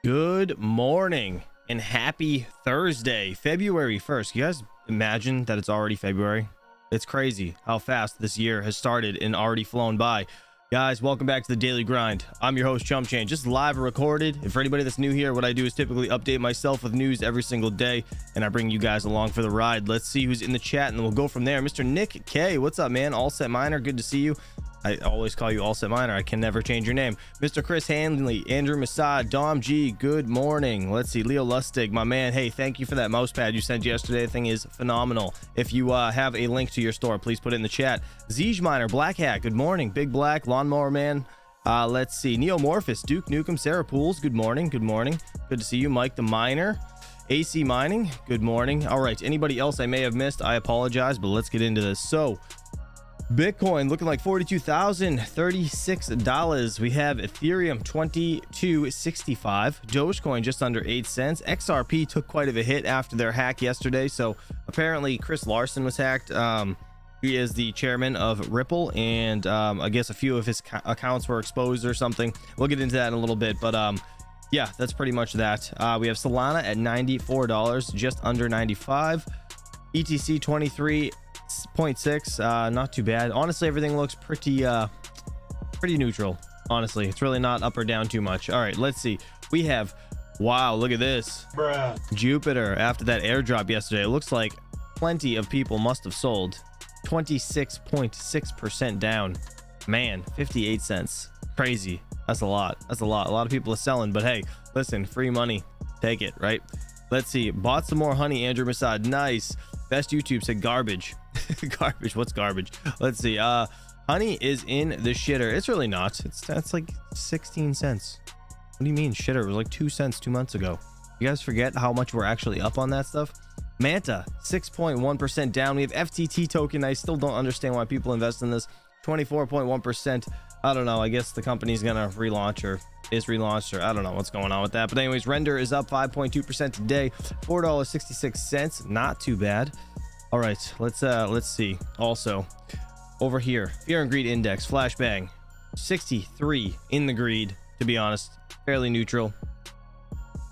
Good morning and happy Thursday, February 1st. You guys imagine that it's already February? It's crazy how fast this year has started and already flown by. Guys, welcome back to the Daily Grind. I'm your host, Chump Change, just live recorded. And for anybody that's new here, what I do is typically update myself with news every single day, and I bring you guys along for the ride. Let's see who's in the chat, and then we'll go from there. Mr. Nick K, what's up, man? All Set Miner, good to see you. I always call you All Set Miner. I can never change your name. Mr. Chris Hanley, Andrew Masad, Dom G, good morning. Let's see, Leo Lustig, my man. Hey, thank you for that mouse pad you sent yesterday. The thing is phenomenal. If you have a link to your store, please put it in the chat. Zeej Miner, Black Hat, good morning. Big Black, Lawnmower Man. Let's see, Neomorphous, Duke Nukem, Sarah Pools, good morning. Good morning. Good to see you. Mike the Miner. AC Mining, good morning. All right, anybody else I may have missed, I apologize, but let's get into this. So Bitcoin looking like $42,036. We have Ethereum 2265, Dogecoin just under 8 cents. XRP took quite of a hit after their hack yesterday, so apparently Chris Larsen was hacked. He is the chairman of Ripple, and I guess a few of his accounts were exposed or something. We'll get into that in a little bit, but yeah, that's pretty much that. We have Solana at $94, just under 95. ETC 23.6, not too bad. Honestly, everything looks pretty neutral. Honestly, it's really not up or down too much. All right, let's see. We have, wow, look at this. Bruh. Jupiter, after that airdrop yesterday, it looks like plenty of people must have sold. 26.6% down. Man, 58 cents. Crazy. That's a lot. That's a lot. A lot of people are selling, but hey, listen, free money. Take it, right? Let's see. Bought some more honey, Andrew Masad. Nice. Best YouTube said garbage. Garbage. What's garbage? Let's see. Honey is in the shitter. It's really not. That's like 16 cents. What do you mean shitter? It was like 2 cents 2 months ago. You guys forget how much we're actually up on that stuff? Manta 6.1% down. We have FTT token. I still don't understand why people invest in this. 24.1%. I don't know. I guess the company's gonna relaunch or is relaunched, or I don't know what's going on with that. But anyways, Render is up 5.2% today. $4.66. Not too bad. All right, let's see. Also over here, Fear and Greed Index, Flashbang 63 in the greed. To be honest, fairly neutral.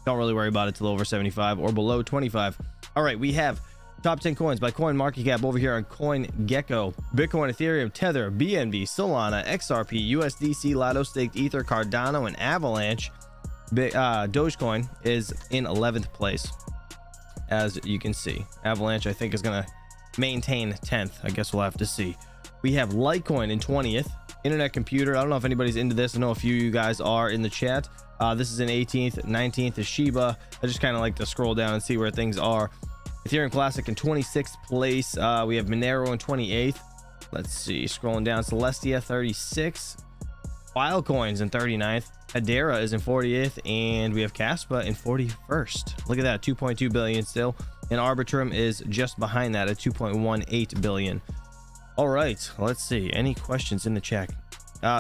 Don't really worry about it till over 75 or below 25. All right, we have top 10 coins by coin market cap over here on CoinGecko. Bitcoin, Ethereum, Tether, BNB, Solana, XRP, USDC, Lado Staked, Ether, Cardano, and Avalanche. Dogecoin is in 11th place, as you can see. Avalanche, I think, is going to maintain 10th. I guess we'll have to see. We have Litecoin in 20th. Internet Computer, I don't know if anybody's into this. I know a few of you guys are in the chat. This is in 18th. 19th is Shiba. I just kind of like to scroll down and see where things are. Ethereum Classic in 26th place. We have Monero in 28th. Let's see, scrolling down, Celestia 36, Filecoins in 39th, Hedera is in 40th, and we have Kaspa in 41st. Look at that, 2.2 billion still, and Arbitrum is just behind that at 2.18 billion. All right, let's see, any questions in the chat?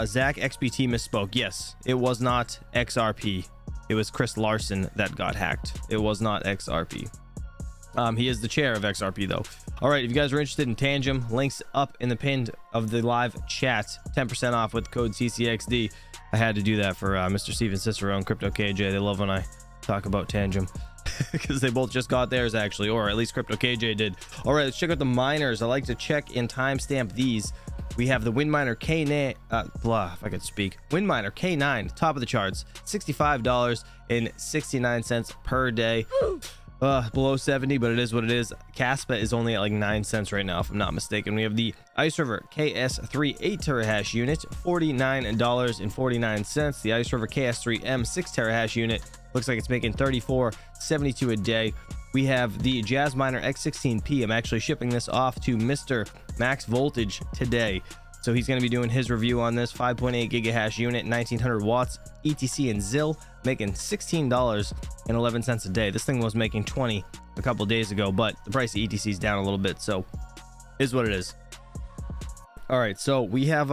Zach XBT misspoke. Yes, it was not XRP. It was Chris Larsen that got hacked. It was not XRP. He is the chair of XRP though. All right, if you guys are interested in Tangem, links up in the pinned of the live chat. 10% off with code CCXD. I had to do that for Mr. Steven Cicero and Crypto KJ. They love when I talk about Tangem because they both just got theirs actually, or at least Crypto KJ did. All right, let's check out the miners. I like to check and timestamp these. We have the WinMiner K9, if I could speak. WinMiner K9, top of the charts, $65.69 per day. Below 70, but it is what it is. Kaspa is only at like 9 cents right now, if I'm not mistaken. We have the Ice River KS3 8 terahash unit, $49.49. The Ice River KS3M 6 terahash unit looks like it's making $34.72 a day. We have the Jazz Miner X16P. I'm actually shipping this off to Mr. Max Voltage today, so he's going to be doing his review on this. 5.8 gigahash unit, 1900 watts, ETC and ZIL, making $16.11 a day. This thing was making 20 a couple days ago, but the price of ETC is down a little bit, so is what it is. All right, so we have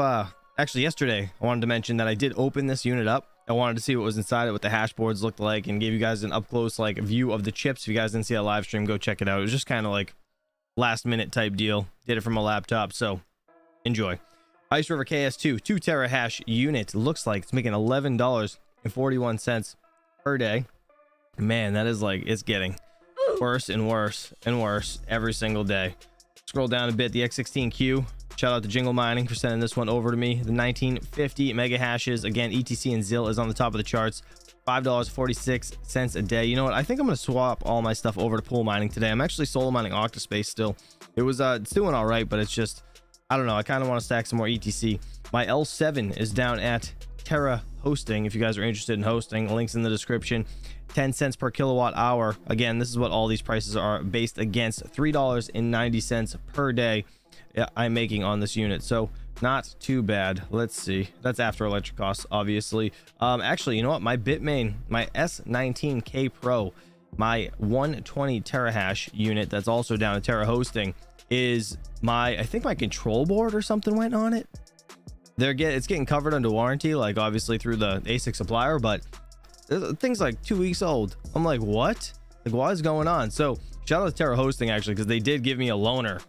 actually yesterday I wanted to mention that I did open this unit up. I wanted to see what was inside it, what the hash boards looked like, and gave you guys an up close like view of the chips. If you guys didn't see a live stream, go check it out. It was just kind of like last minute type deal. Did it from a laptop, so enjoy. Ice River KS2 2 terahash unit looks like it's making $11.41 per day. Man, that is like, it's getting worse and worse and worse every single day. Scroll down a bit. The X16Q, shout out to Jingle Mining for sending this one over to me. The 1950 mega hashes, again, ETC and ZIL is on the top of the charts. $5.46 a day. You know what, I think I'm gonna swap all my stuff over to pool mining today. I'm actually solo mining Octaspace still. It was it's doing all right, but it's just, I don't know, I kind of want to stack some more ETC. My L7 is down at Terra Hosting. If you guys are interested in hosting, links in the description. 10 cents per kilowatt hour. Again, this is what all these prices are based against. $3.90 per day I'm making on this unit, so not too bad. Let's see, that's after electric costs, obviously. Actually, you know what, my Bitmain, my S19K Pro, my 120 terahash unit that's also down at Terra Hosting, is my, I think my control board or something went on it. It's getting covered under warranty, like obviously through the ASICS supplier, but things like 2 weeks old. I'm like, what? Like, what is going on? So shout out to Terra Hosting actually, because they did give me a loaner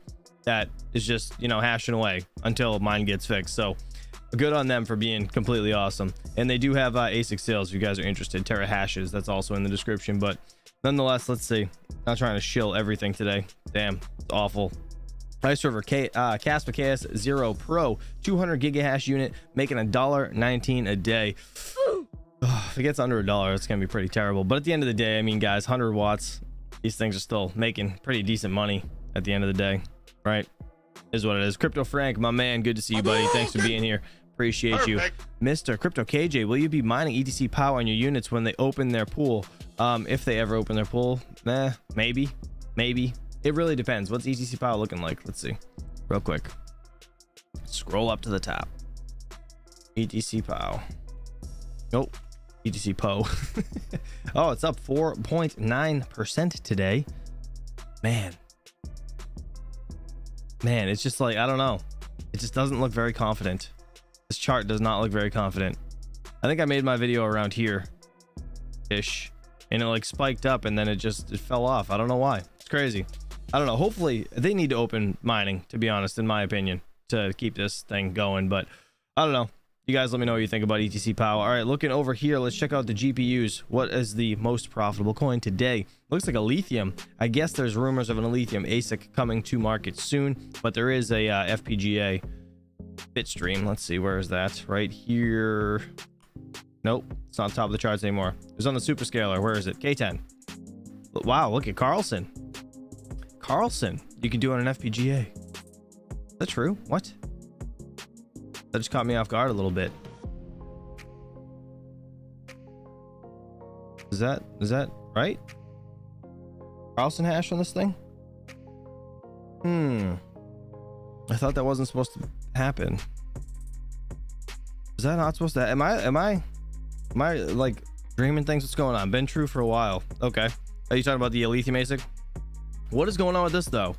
that is just, you know, hashing away until mine gets fixed. So good on them for being completely awesome. And they do have ASIC sales if you guys are interested. Terra hashes, that's also in the description. But nonetheless, let's see. Not trying to shill everything today. Damn, it's awful. Ice River Kaspa KS0 Pro 200 gigahash unit, making $1.19 a day. If it gets under $1, it's gonna be pretty terrible. But at the end of the day, I mean, guys, 100 watts, these things are still making pretty decent money at the end of the day, right? Is what it is. Crypto Frank, my man, good to see you, buddy. Thanks for being here. Appreciate you. Mr. Crypto KJ, will you be mining ETC POW on your units when they open their pool? If they ever open their pool, maybe. It really depends. What's ETC POW looking like? Let's see real quick. Scroll up to the top. ETC POW. Nope. ETC PO. Oh, it's up 4.9% today. Man, it's just like, I don't know, it just doesn't look very confident. This chart does not look very confident. I think I made my video around here ish, and it like spiked up and then it fell off. I don't know why. It's crazy. I don't know. Hopefully they need to open mining, to be honest, in my opinion, to keep this thing going. But I don't know. You guys let me know what you think about ETC POW. All right, looking over here, let's check out the GPUs. What is the most profitable coin today? Looks like a lithium. I guess there's rumors of an lithium ASIC coming to market soon, but there is a FPGA Bitstream. Let's see, where is that? Right here. Nope, it's not on top of the charts anymore. It was on the Superscaler. Where is it? K10. Wow, look at Carlson. You can do it on an FPGA. Is that true? What? That just caught me off guard a little bit. Is that right? Carlson hash on this thing? I thought that wasn't supposed to happen. Is that not supposed to? Am I like dreaming things? What's going on? Been true for a while. Okay. Are you talking about the lithium ASIC? What is going on with this though?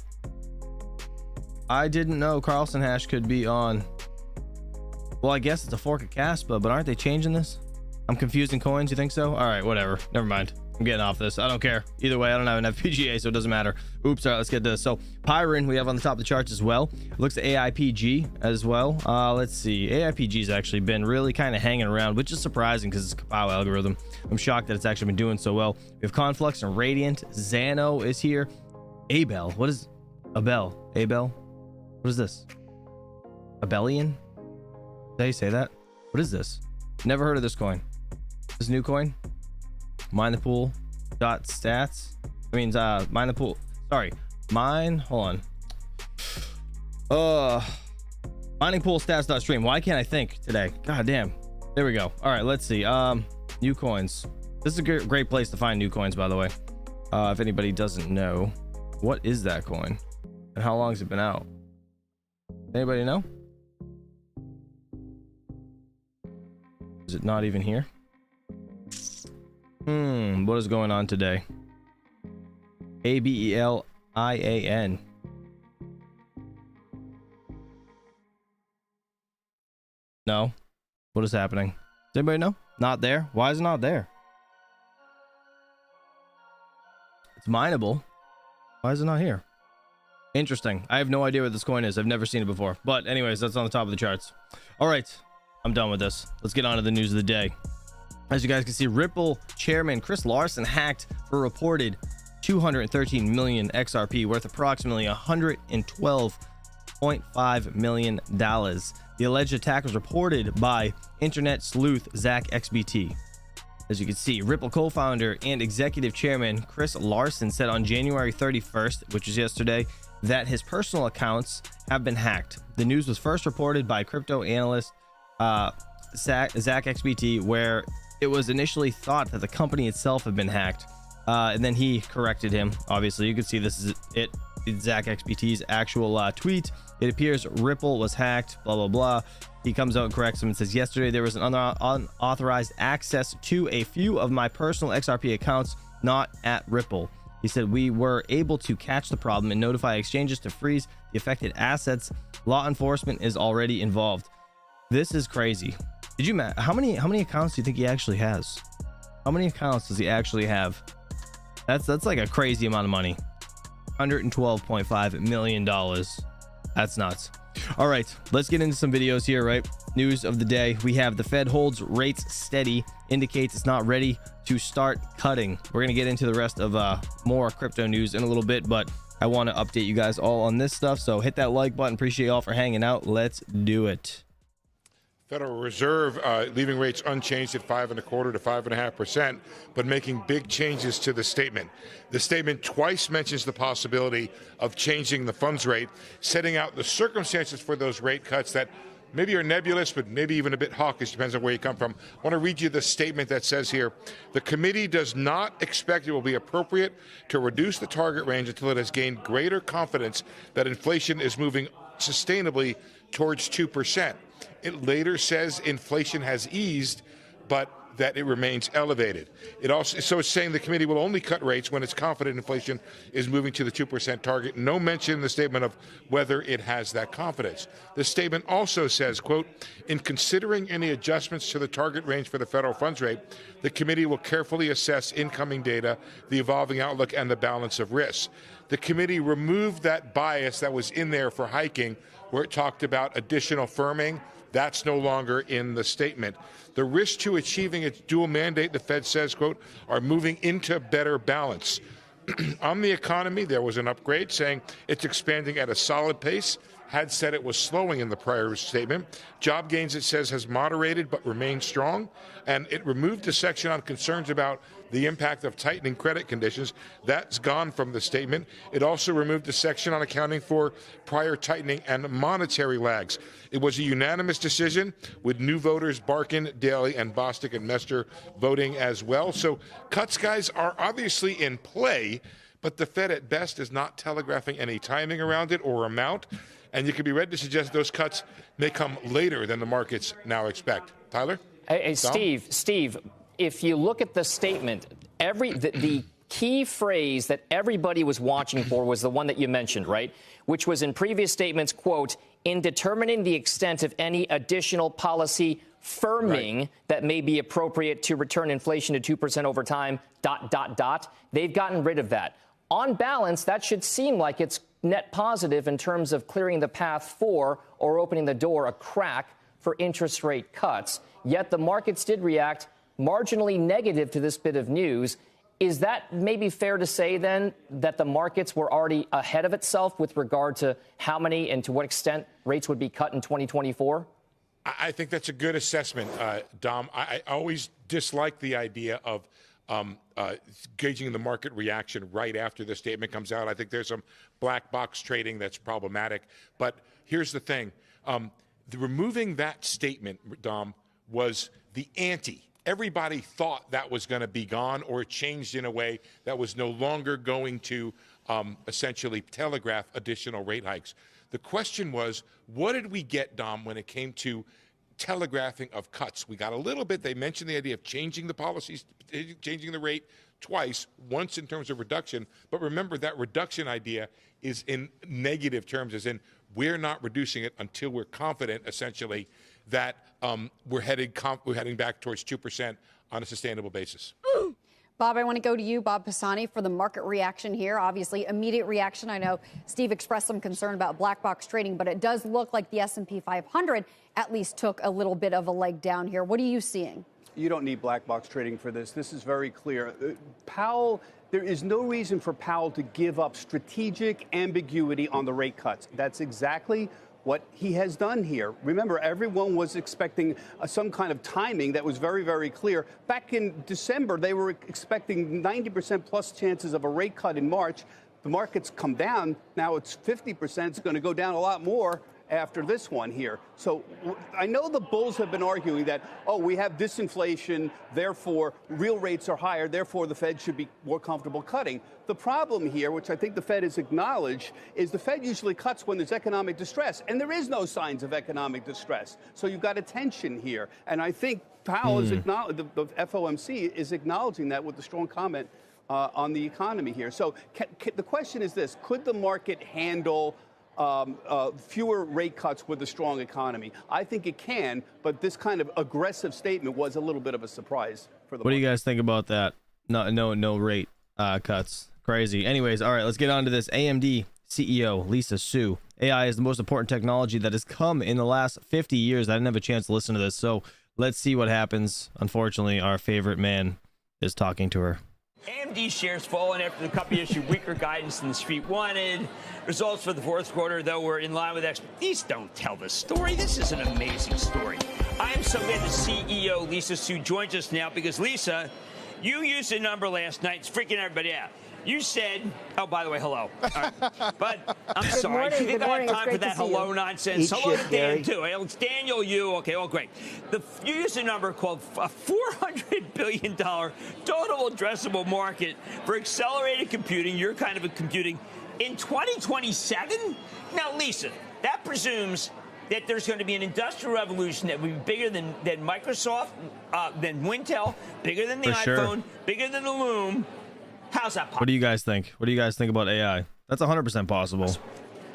I didn't know Carlson hash could be on. Well, I guess it's a fork of Kaspa, but aren't they changing this? I'm confusing coins. You think so? All right, whatever. Never mind. I'm getting off this. I don't care. Either way, I don't have an FPGA, so it doesn't matter. Oops. All right, let's get this. So Pyron, we have on the top of the charts as well. Looks at AIPG as well. Let's see. AIPG's actually been really kind of hanging around, which is surprising because it's a POW algorithm. I'm shocked that it's actually been doing so well. We have Conflux and Radiant. Xano is here. Abel. What is Abel? Abel? What is this? Abelian? Did I say that? What is this? Never heard of this coin. This new coin? Mine the pool dot stats. I mean, mine the pool. Sorry, hold on. Mining pool stats dot stream. Why can't I think today? God damn. There we go. All right, let's see. New coins. This is a great place to find new coins, by the way. If anybody doesn't know, what is that coin and how long has it been out? Anybody know? Is it not even here? What is going on today? ABELIAN. No. What is happening? Does anybody know? Not there. Why is it not there? It's mineable. Why is it not here? Interesting. I have no idea what this coin is. I've never seen it before. But anyways, that's on the top of the charts. All right. I'm done with this. Let's get on to the news of the day. As you guys can see, Ripple chairman Chris Larsen hacked for reported 213 million XRP, worth approximately $112.5 million. The alleged attack was reported by internet sleuth Zach XBT. As you can see, Ripple co-founder and executive chairman Chris Larsen said on January 31st, which is yesterday, that his personal accounts have been hacked. The news was first reported by crypto analyst Zach XBT, where it was initially thought that the company itself had been hacked, and then he corrected him. Obviously, you can see this is it. It's Zach XBT's actual tweet. It appears Ripple was hacked, blah, blah, blah. He comes out and corrects him and says, yesterday there was an unauthorized access to a few of my personal XRP accounts, not at Ripple. He said, we were able to catch the problem and notify exchanges to freeze the affected assets. Law enforcement is already involved. This is crazy. Did you how many accounts do you think he actually has? How many accounts does he actually have? That's like a crazy amount of money. $112.5 million. That's nuts. All right, let's get into some videos here, right? News of the day. We have the Fed holds rates steady, indicates it's not ready to start cutting. We're going to get into the rest of more crypto news in a little bit, but I want to update you guys all on this stuff. So hit that like button. Appreciate y'all for hanging out. Let's do it. Federal Reserve leaving rates unchanged at 5.25% to 5.5%, but making big changes to the statement. The statement twice mentions the possibility of changing the funds rate, setting out the circumstances for those rate cuts that maybe are nebulous, but maybe even a bit hawkish, depends on where you come from. I want to read you the statement that says here, the committee does not expect it will be appropriate to reduce the target range until it has gained greater confidence that inflation is moving sustainably towards 2%. It later says inflation has eased, but that it remains elevated. So it's saying the committee will only cut rates when it's confident inflation is moving to the 2% target. No mention in the statement of whether it has that confidence. The statement also says, quote, in considering any adjustments to the target range for the federal funds rate, the committee will carefully assess incoming data, the evolving outlook, and the balance of risks. The committee removed that bias that was in there for hiking, where it talked about additional firming. That's no longer in the statement. The risks to achieving its dual mandate, the Fed says, quote, are moving into better balance. On the economy, there was an upgrade saying it's expanding at a solid pace. Had said it was slowing in the prior statement. Job gains, it says, has moderated but remains strong. And it removed a section on concerns about the impact of tightening credit conditions. That's gone from the statement. It also removed a section on accounting for prior tightening and monetary lags. It was a unanimous decision with new voters Barkin, Daly, and Bostic and Mester voting as well. So cuts, guys, are obviously in play, but the Fed at best is not telegraphing any timing around it or amount. And you can be ready to suggest those cuts may come later than the markets now expect. Tyler? Hey, Steve, if you look at the statement, the key phrase that everybody was watching for was the one that you mentioned, right? Which was in previous statements, quote, in determining the extent of any additional policy firming that may be appropriate to return inflation to 2% over time, ... They've gotten rid of that. On balance, that should seem like it's net positive in terms of clearing the path for or opening the door a crack for interest rate cuts. Yet the markets did react marginally negative to this bit of news. Is that maybe fair to say, then, that the markets were already ahead of itself with regard to how many and to what extent rates would be cut in 2024? I think that's a good assessment, Dom. I always dislike the idea of gauging the market reaction right after the statement comes out. I think there's some black box trading that's problematic. But here's the thing. Removing that statement, Dom, was the ante. Everybody thought that was going to be gone or changed in a way that was no longer going to essentially telegraph additional rate hikes. The question was, what did we get, Dom, when it came to telegraphing of cuts? We got a little bit. They mentioned the idea of changing the policies, changing the rate twice, once in terms of reduction. But remember, that reduction idea is in negative terms, as in we're not reducing it until we're confident, essentially, that we're heading back towards 2% on a sustainable basis. Bob, I want to go to you, Bob Pisani, for the market reaction here. Obviously, immediate reaction. I know Steve expressed some concern about black box trading, but it does look like the S&P 500 at least took a little bit of a leg down here. What are you seeing? You don't need black box trading for this. This is very clear. Powell, there is no reason for Powell to give up strategic ambiguity on the rate cuts. That's exactly what he has done here. Remember, everyone was expecting some kind of timing that was very, very clear. Back in December, they were expecting 90% plus chances of a rate cut in March. The market's come down. Now it's 50%. It's going to go down a lot more after this one here. So I know the bulls have been arguing that, oh, we have disinflation, therefore real rates are higher, therefore the Fed should be more comfortable cutting. The problem here, which I think the Fed has acknowledged, is the Fed usually cuts when there's economic distress, and there is no signs of economic distress. So you've got a tension here. And I think Powell is acknowledged, the FOMC is acknowledging that with the strong comment on the economy here. So the question is this: could the market handle fewer rate cuts with a strong economy? I think it can, but this kind of aggressive statement was a little bit of a surprise for the market. What do you guys think about that? No rate cuts. Crazy. Anyways, all right, let's get on to this. AMD CEO Lisa Su. AI is the most important technology that has come in the last 50 years. I didn't have a chance to listen to this, so let's see what happens. Unfortunately, our favorite man is talking to her. AMD shares fallen after the company issued weaker guidance than the street wanted. Results for the fourth quarter, though, were in line with expectations. These don't tell the story. This is an amazing story. I am so glad the CEO, Lisa Su, joins us now because, Lisa, you used a number last night. It's freaking everybody out. You said, oh, by the way, hello. But I'm sorry. Morning, Do you think I have time for that hello you. nonsense? Hello to Dan, too. It's Daniel, you. Okay, all great. You used a number called a $400 billion total addressable market for accelerated computing, your kind of a computing, in 2027? Now, Lisa, that presumes that there's going to be an industrial revolution that will be bigger than Microsoft, than Wintel, bigger than the iPhone, bigger than the Loom. How's that possible? What do you guys think? What do you guys think about AI? That's 100% possible.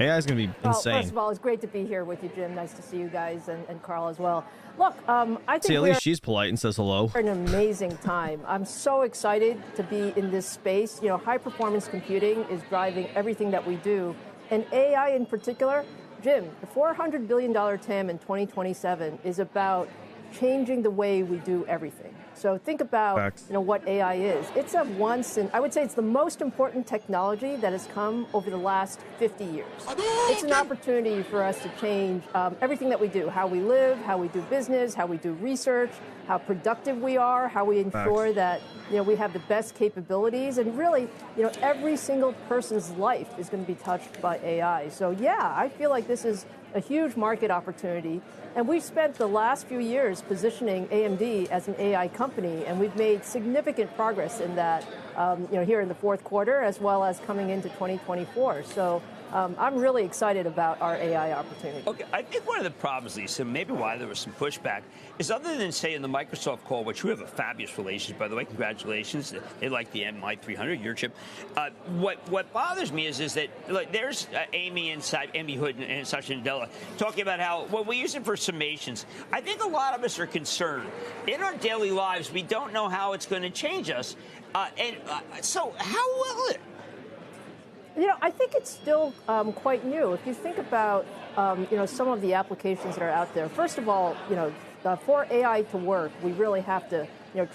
AI is going to be insane. First of all, it's great to be here with you, Jim. Nice to see you guys and Carl as well. Look, I think See, at least she's polite and says hello. An amazing time. I'm so excited to be in this space. You know, high performance computing is driving everything that we do, and AI in particular. Jim, the $400 billion TAM in 2027 is about changing the way we do everything. So think about what AI is. It's I would say it's the most important technology that has come over the last 50 years. It's an opportunity for us to change everything that we do, how we live, how we do business, how we do research, how productive we are, how we ensure that we have the best capabilities, and really every single person's life is going to be touched by AI. So yeah, I feel like this is a huge market opportunity. And we've spent the last few years positioning AMD as an AI company, and we've made significant progress in that, here in the fourth quarter, as well as coming into 2024. So I'm really excited about our AI opportunity. Okay, I think one of the problems, Lisa, maybe why there was some pushback, is other than, say, in the Microsoft call, which we have a fabulous relationship, by the way, congratulations. They like the MI300, your chip. What bothers me is that, like, there's Amy Hood and Satya Nadella talking about how, well, we use it for summations. I think a lot of us are concerned. In our daily lives, we don't know how it's going to change us. So how will it? I think it's still quite new. If you think about, some of the applications that are out there. First of all, for AI to work, we really have to,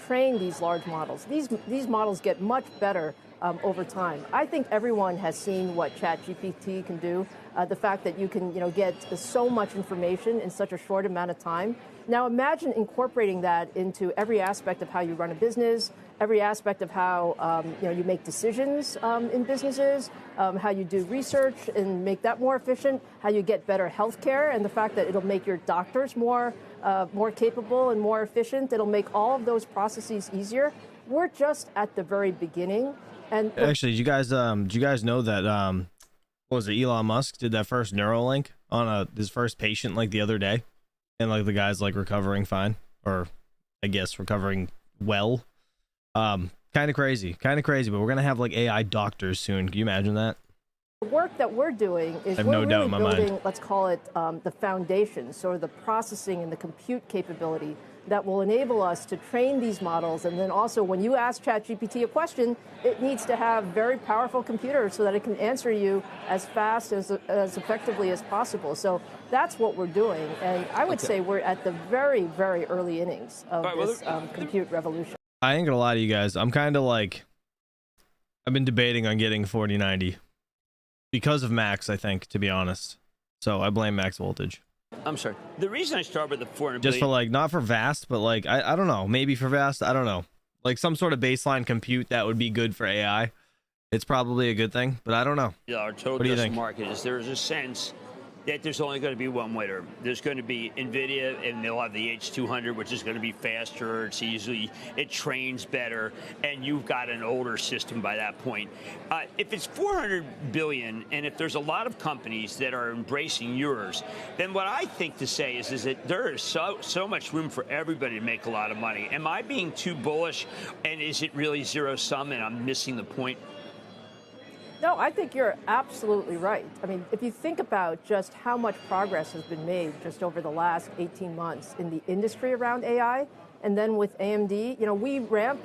train these large models. These models get much better over time. I think everyone has seen what ChatGPT can do. The fact that you can, get so much information in such a short amount of time. Now imagine incorporating that into every aspect of how you run a business, every aspect of how you make decisions in businesses, how you do research and make that more efficient, how you get better health care, and the fact that it'll make your doctors more capable and more efficient. It'll make all of those processes easier. We're just at the very beginning. And actually, do you guys know that what was it, Elon Musk did that first Neuralink on his first patient like the other day, and like the guy's like recovering fine, or I guess recovering well. Kind of crazy, but we're gonna have like AI doctors soon. Can you imagine that? The work that we're doing is I have we're no doubt in really my building, mind. let's call it the foundation, sort of the processing and the compute capability that will enable us to train these models. And then also when you ask ChatGPT a question, it needs to have very powerful computers so that it can answer you as fast, as effectively as possible. So that's what we're doing. And I would say we're at the very, very early innings of this compute revolution. I ain't gonna lie to you guys. I'm kind of like, I've been debating on getting 4090 because of Max, I think, to be honest. So I blame Max Voltage. I'm sorry. The reason I start with the 400 Just for like, not for Vast, but like, I don't know, maybe for Vast, I don't know. Like some sort of baseline compute that would be good for AI. It's probably a good thing, but I don't know. our total What do you think? market is there is a sense that there's only going to be one winner. There's going to be NVIDIA, and they'll have the H200, which is going to be faster. It trains better, and you've got an older system by that point. If it's 400 billion, and if there's a lot of companies that are embracing yours, then what I think to say is that there is so much room for everybody to make a lot of money. Am I being too bullish, and is it really zero sum, and I'm missing the point? No, I think you're absolutely right. I mean, if you think about just how much progress has been made just over the last 18 months in the industry around AI, and then with AMD,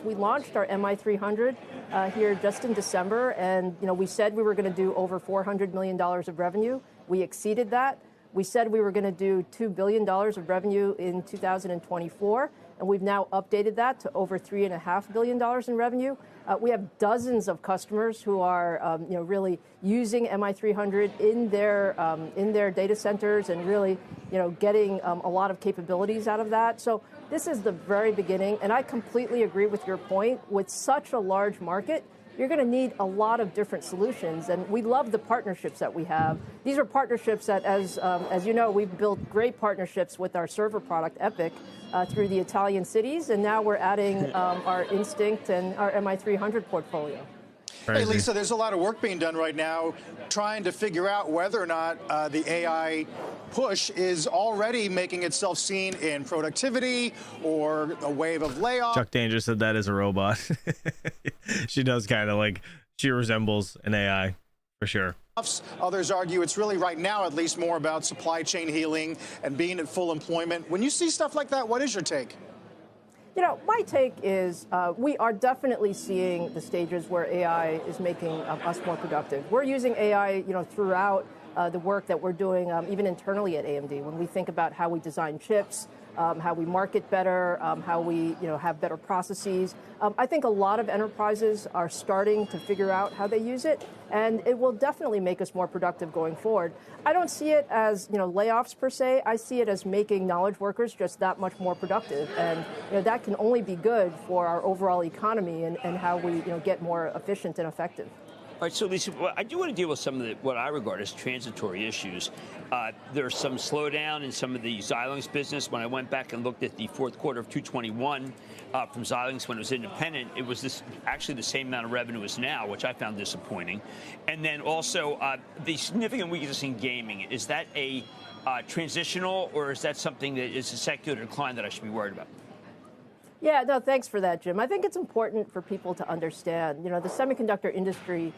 we launched our MI300 here just in December, and, we said we were going to do over $400 million of revenue. We exceeded that. We said we were going to do $2 billion of revenue in 2024, and we've now updated that to over $3.5 billion in revenue. We have dozens of customers who are, really using MI300 in their data centers and really, getting a lot of capabilities out of that. So this is the very beginning, and I completely agree with your point. With such a large market, you're going to need a lot of different solutions, and we love the partnerships that we have. These are partnerships that, as you know, we've built great partnerships with our server product, Epic, through the Italian cities, and now we're adding our Instinct and our MI300 portfolio. Hey, Lisa, there's a lot of work being done right now trying to figure out whether or not the AI push is already making itself seen in productivity or a wave of layoffs. Chuck Danger said that is a robot. She does kind of like, she resembles an AI for sure. Others argue it's really right now at least more about supply chain healing and being at full employment. When you see stuff like that, what is your take? My take is we are definitely seeing the stages where AI is making us more productive. We're using AI, throughout the work that we're doing, even internally at AMD. When we think about how we design chips, how we market better, how we, have better processes. I think a lot of enterprises are starting to figure out how they use it, and it will definitely make us more productive going forward. I don't see it as, layoffs per se. I see it as making knowledge workers just that much more productive, and that can only be good for our overall economy and how we, get more efficient and effective. All right, so Lisa, I do want to deal with some of what I regard as transitory issues. There's some slowdown in some of the Xilinx business. When I went back and looked at the fourth quarter of 2021 from Xilinx when it was independent, it was actually the same amount of revenue as now, which I found disappointing. And then also the significant weakness in gaming, is that a transitional, or is that something that is a secular decline that I should be worried about? Yeah, no, thanks for that, Jim. I think it's important for people to understand, the semiconductor industry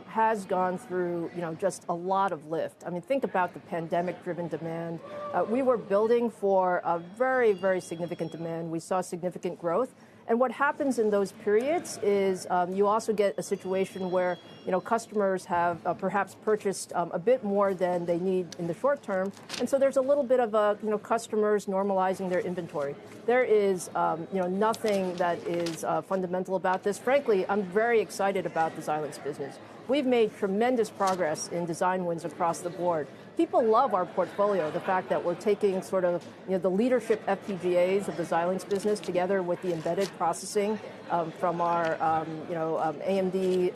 has gone through, just a lot of lift. I mean, think about the pandemic-driven demand. We were building for a very, very significant demand. We saw significant growth. And what happens in those periods is you also get a situation where, customers have perhaps purchased a bit more than they need in the short term. And so there's a little bit of customers normalizing their inventory. There is, nothing that is fundamental about this. Frankly, I'm very excited about the Xilinx business. We've made tremendous progress in design wins across the board. People love our portfolio, the fact that we're taking sort of the leadership FPGAs of the Xilinx business together with the embedded processing from our AMD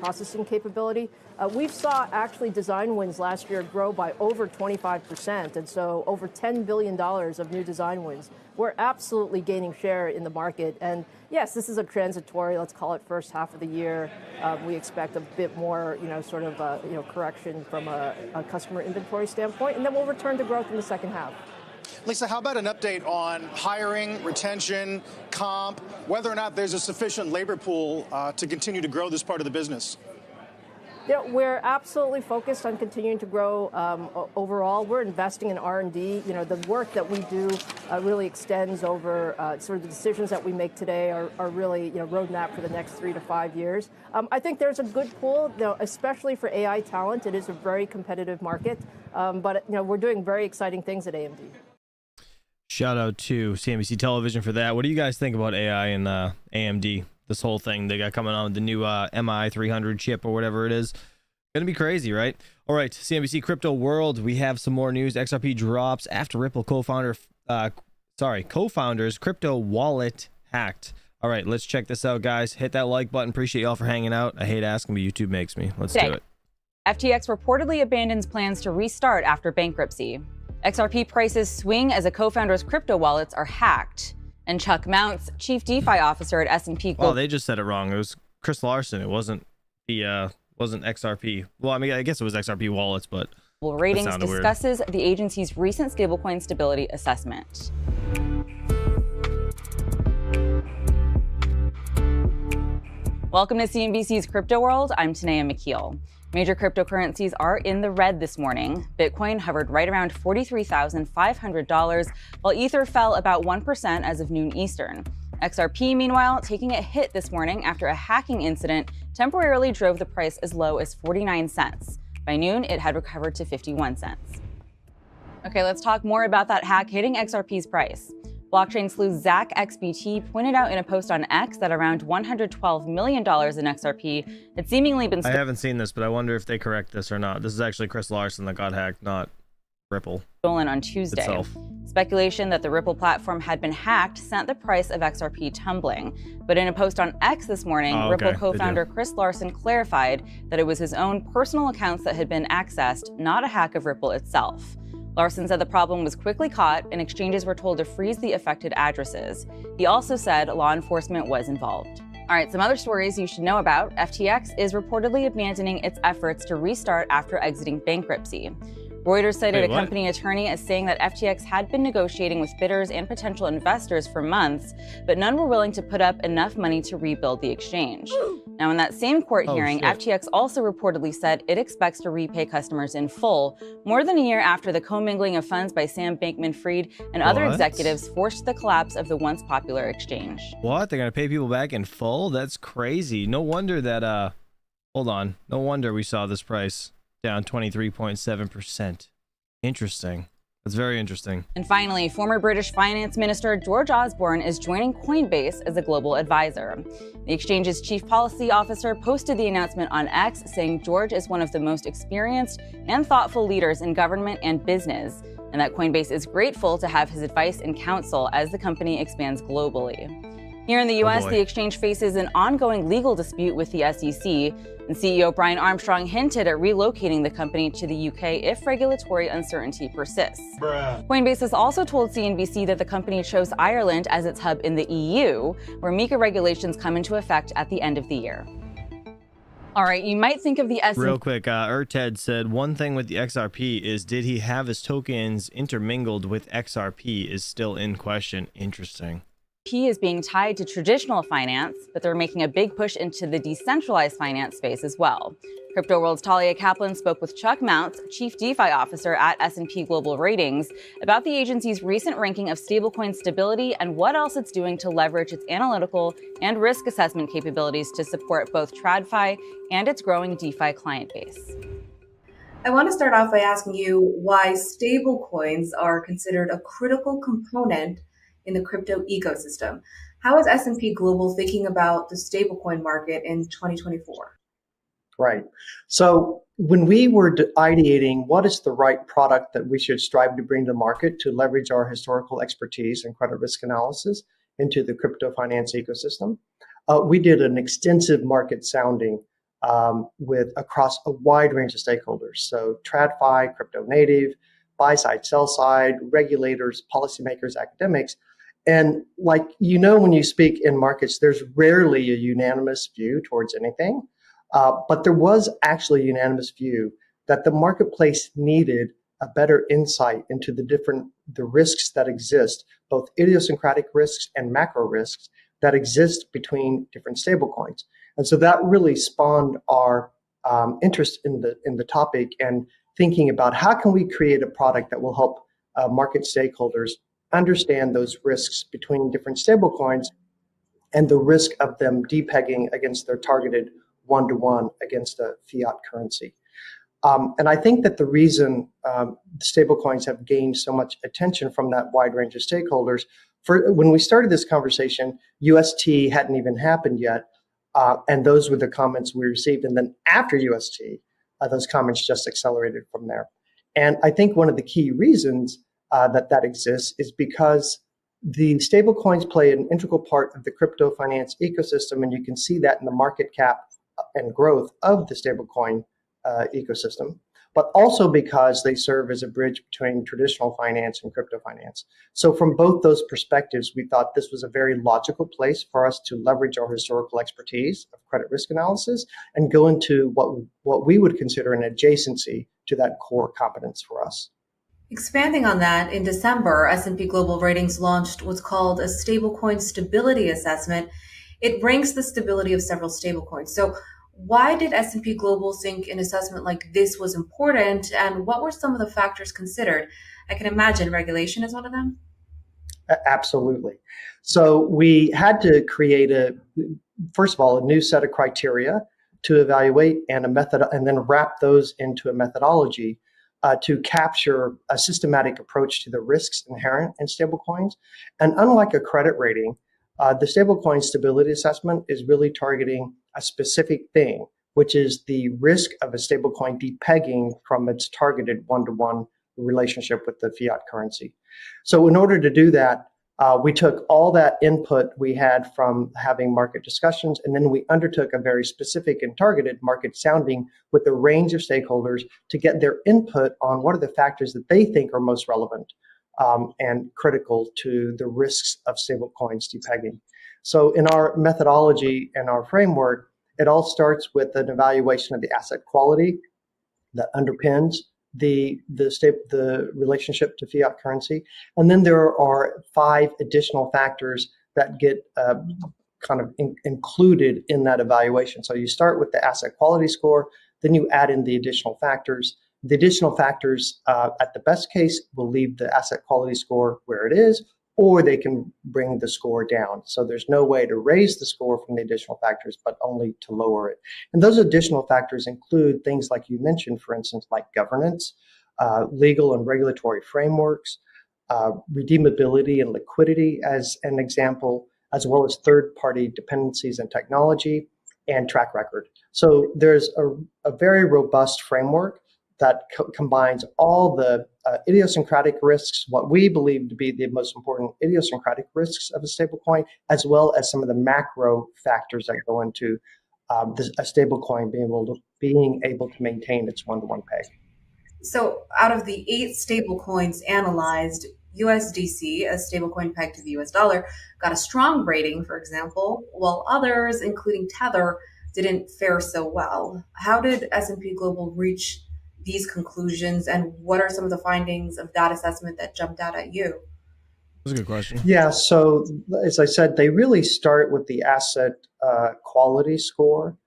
processing capability. We saw actually design wins last year grow by over 25%, and so over $10 billion of new design wins. We're absolutely gaining share in the market, and yes, this is a transitory, let's call it first half of the year. We expect a bit more, correction from a customer inventory standpoint, and then we'll return to growth in the second half. Lisa, how about an update on hiring, retention, comp, whether or not there's a sufficient labor pool to continue to grow this part of the business? We're absolutely focused on continuing to grow overall. We're investing in R&D. The work that we do really extends over sort of the decisions that we make today are really roadmap for the next 3 to 5 years. I think there's a good pool, especially for AI talent. It is a very competitive market, but we're doing very exciting things at AMD. Shout out to CNBC Television for that. What do you guys think about AI and AMD? This whole thing they got coming on with the new MI300 chip or whatever it is. Gonna be crazy, right? All right, CNBC Crypto World. We have some more news. XRP drops after Ripple co-founders crypto wallet hacked. All right, let's check this out, guys. Hit that like button. Appreciate y'all for hanging out. I hate asking, but YouTube makes me. Let's do it. FTX reportedly abandons plans to restart after bankruptcy. XRP prices swing as a co-founder's crypto wallets are hacked. And Chuck Mounts, chief DeFi officer at S&P Global. Well, they just said it wrong. It was Chris Larsen. It wasn't XRP. Well, I mean, I guess it was XRP wallets, but Ratings discusses the agency's recent stablecoin stability assessment. Welcome to CNBC's Crypto World. I'm Tanea McKeel. Major cryptocurrencies are in the red this morning. Bitcoin hovered right around $43,500, while Ether fell about 1% as of noon Eastern. XRP, meanwhile, taking a hit this morning after a hacking incident temporarily drove the price as low as 49 cents. By noon, it had recovered to 51 cents. Okay, let's talk more about that hack hitting XRP's price. Blockchain sleuth Zach XBT pointed out in a post on X that around $112 million in XRP had seemingly been I haven't seen this, but I wonder if they correct this or not. This is actually Chris Larsen that got hacked, not Ripple. Stolen on Tuesday. Itself. Speculation that the Ripple platform had been hacked sent the price of XRP tumbling. But in a post on X this morning, Ripple co-founder Chris Larsen clarified that it was his own personal accounts that had been accessed, not a hack of Ripple itself. Larsen said the problem was quickly caught and exchanges were told to freeze the affected addresses. He also said law enforcement was involved. All right, some other stories you should know about. FTX is reportedly abandoning its efforts to restart after exiting bankruptcy. Reuters cited a company attorney as saying that FTX had been negotiating with bidders and potential investors for months, but none were willing to put up enough money to rebuild the exchange. Now, in that same court hearing, FTX also reportedly said it expects to repay customers in full, more than a year after the commingling of funds by Sam Bankman-Fried and other executives forced the collapse of the once popular exchange. What? They're going to pay people back in full? That's crazy. No wonder that, hold on. No wonder we saw this price down 23.7%. Interesting. That's very interesting. And finally, former British Finance Minister George Osborne is joining Coinbase as a global advisor. The exchange's chief policy officer posted the announcement on X, saying George is one of the most experienced and thoughtful leaders in government and business, and that Coinbase is grateful to have his advice and counsel as the company expands globally. Here in the U.S., the exchange faces an ongoing legal dispute with the SEC, and CEO Brian Armstrong hinted at relocating the company to the UK if regulatory uncertainty persists. Coinbase has also told CNBC that the company chose Ireland as its hub in the EU, where MiCA regulations come into effect at the end of the year. All right, you might think of the S&P. Real quick, Erted said one thing with the XRP is did he have his tokens intermingled with XRP is still in question. Interesting. Is being tied to traditional finance, but they're making a big push into the decentralized finance space as well. Crypto World's Talia Kaplan spoke with Chuck Mounts, chief DeFi officer at S&P Global Ratings, about the agency's recent ranking of stablecoin stability and what else it's doing to leverage its analytical and risk assessment capabilities to support both TradFi and its growing DeFi client base. I want to start off by asking you why stablecoins are considered a critical component in the crypto ecosystem. How is S&P Global thinking about the stablecoin market in 2024? Right. So when we were ideating what is the right product that we should strive to bring to market to leverage our historical expertise and credit risk analysis into the crypto finance ecosystem, we did an extensive market sounding with across a wide range of stakeholders. So TradFi, crypto native, buy side, sell side, regulators, policymakers, academics. And like, when you speak in markets, there's rarely a unanimous view towards anything. But there was actually a unanimous view that the marketplace needed a better insight into the risks that exist, both idiosyncratic risks and macro risks that exist between different stablecoins. And so that really spawned our interest in the topic and thinking about how can we create a product that will help market stakeholders understand those risks between different stablecoins and the risk of them depegging against their targeted one-to-one against a fiat currency. And I think that the reason stablecoins have gained so much attention from that wide range of stakeholders, when we started this conversation, UST hadn't even happened yet, and those were the comments we received. And then after UST, those comments just accelerated from there. And I think one of the key reasons that exists is because the stablecoins play an integral part of the crypto finance ecosystem, and you can see that in the market cap and growth of the stablecoin ecosystem, but also because they serve as a bridge between traditional finance and crypto finance. So from both those perspectives, we thought this was a very logical place for us to leverage our historical expertise of credit risk analysis and go into what we would consider an adjacency to that core competence for us. Expanding on that, in December, S&P Global Ratings launched what's called a stablecoin stability assessment. It ranks the stability of several stablecoins. So why did S&P Global think an assessment like this was important, and what were some of the factors considered? I can imagine regulation is one of them. Absolutely. So we had to create first of all, a new set of criteria to evaluate and a method, and then wrap those into a methodology to capture a systematic approach to the risks inherent in stablecoins. And unlike a credit rating, the stablecoin stability assessment is really targeting a specific thing, which is the risk of a stablecoin depegging from its targeted one-to-one relationship with the fiat currency. So in order to do that, we took all that input we had from having market discussions, and then we undertook a very specific and targeted market sounding with a range of stakeholders to get their input on what are the factors that they think are most relevant and critical to the risks of stablecoins depegging. So in our methodology and our framework, it all starts with an evaluation of the asset quality that underpins the relationship to fiat currency. And then there are 5 additional factors that get kind of included in that evaluation. So you start with the asset quality score, then you add in the additional factors. The additional factors, at the best case, will leave the asset quality score where it is, or they can bring the score down. So there's no way to raise the score from the additional factors, but only to lower it. And those additional factors include things like you mentioned, for instance, like governance, legal and regulatory frameworks, redeemability and liquidity as an example, as well as third-party dependencies and technology, and track record. So there's a very robust framework that combines all the idiosyncratic risks, what we believe to be the most important idiosyncratic risks of a stablecoin, as well as some of the macro factors that go into a stablecoin being able to maintain its one-to-one peg. So out of the 8 stablecoins analyzed, USDC, a stablecoin pegged to the US dollar, got a strong rating, for example, while others, including Tether, didn't fare so well. How did S&P Global reach these conclusions, and what are some of the findings of that assessment that jumped out at you? That's a good question. Yeah, so as I said, they really start with the asset quality score.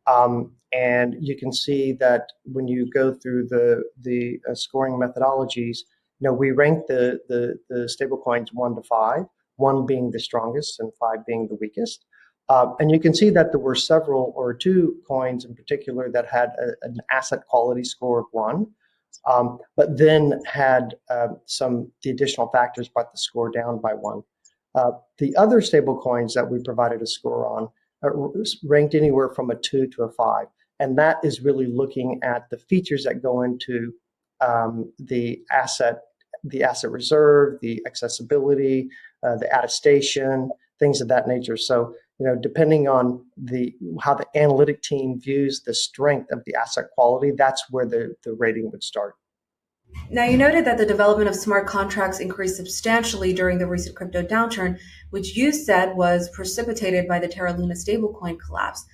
And you can see that when you go through the scoring methodologies, we rank the stablecoins 1 to 5, 1 being the strongest and 5 being the weakest. And you can see that there were several, or 2 coins in particular, that had an asset quality score of 1, but then had the additional factors brought the score down by 1. The other stable coins that we provided a score on ranked anywhere from a 2 to a 5. And that is really looking at the features that go into the asset reserve, the accessibility, the attestation, things of that nature. So, depending on how the analytic team views the strength of the asset quality, that's where the rating would start. Now, you noted that the development of smart contracts increased substantially during the recent crypto downturn, which you said was precipitated by the Terra Luna stablecoin collapse.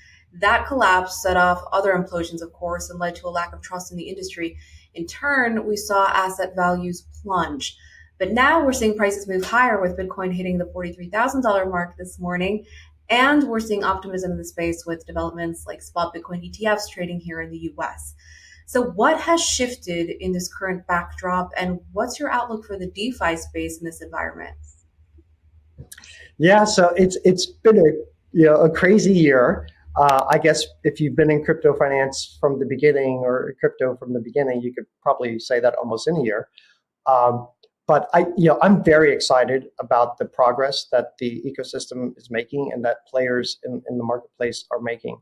That collapse set off other implosions, of course, and led to a lack of trust in the industry. In turn, we saw asset values plunge. But now we're seeing prices move higher, with Bitcoin hitting the $43,000 mark this morning. And we're seeing optimism in the space with developments like spot Bitcoin ETFs trading here in the US. So what has shifted in this current backdrop, and what's your outlook for the DeFi space in this environment? Yeah, so it's been a crazy year. I guess if you've been in crypto finance from the beginning or crypto from the beginning, you could probably say that almost any year. But I'm very excited about the progress that the ecosystem is making and that players in the marketplace are making.